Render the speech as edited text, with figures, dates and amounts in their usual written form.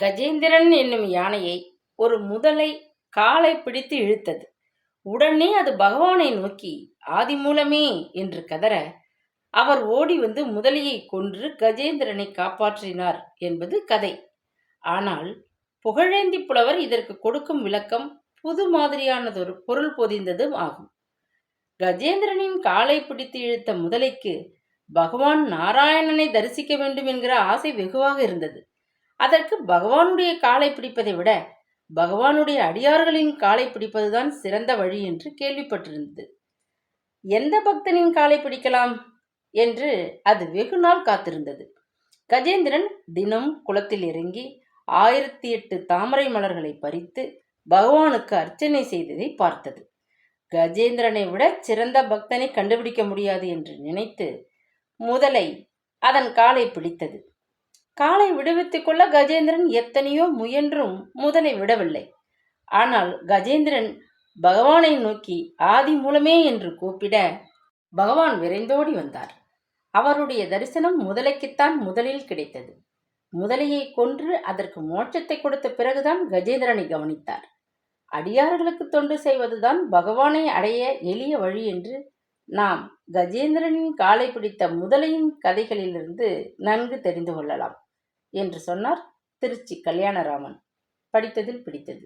கஜேந்திரன் என்னும் யானையை ஒரு முதலை காலை பிடித்து இழுத்தது. உடனே அது பகவானை நோக்கி ஆதிமூலமே என்று கதற, அவர் ஓடி வந்து முதலையை கொன்று கஜேந்திரனை காப்பாற்றினார் என்பது கதை. ஆனால் புகழேந்தி புலவர் இதற்கு கொடுக்கும் விளக்கம் புது மாதிரியானதொரு பொருள் பொதிந்ததும் ஆகும். கஜேந்திரனின் காலை பிடித்து இழுத்த முதலைக்கு பகவான் நாராயணனை தரிசிக்க வேண்டும் என்கிற ஆசை வெகுவாக இருந்தது. அதற்கு பகவானுடைய காலை பிடிப்பதை விட பகவானுடைய அடியார்களின் காலை பிடிப்பதுதான் சிறந்த வழி என்று கேள்விப்பட்டிருந்தது. எந்த பக்தனின் காலை பிடிக்கலாம் என்று அது வெகு நாள் காத்திருந்தது. கஜேந்திரன் தினம் குளத்தில் இறங்கி 1008 தாமரை மலர்களை பறித்து பகவானுக்கு அர்ச்சனை செய்ததை பார்த்தது. கஜேந்திரனை விட சிறந்த பக்தனை கண்டுபிடிக்க முடியாது என்று நினைத்து முதலை அதன் காலை பிடித்தது. காலை விடுவித்துக் கொள்ள கஜேந்திரன் எத்தனையோ முயன்றும் முதலை விடவில்லை. ஆனால் கஜேந்திரன் பகவானை நோக்கி ஆதி மூலமே என்று கூப்பிட பகவான் விரைந்தோடி வந்தார். அவருடைய தரிசனம் முதலைக்குத்தான் முதலில் கிடைத்தது. முதலையை கொன்று அதற்கு மோட்சத்தை கொடுத்த பிறகுதான் கஜேந்திரனை கவனித்தார். அடியார்களுக்கு தொண்டு செய்வதுதான் பகவானை அடைய எளிய வழி என்று நாம் கஜேந்திரனின் காலை பிடித்த முதலையின் கதைகளிலிருந்து நன்கு தெரிந்து கொள்ளலாம் என்று சொன்னார் திருச்சி கல்யாணராமன். படித்ததில் பிடித்தது.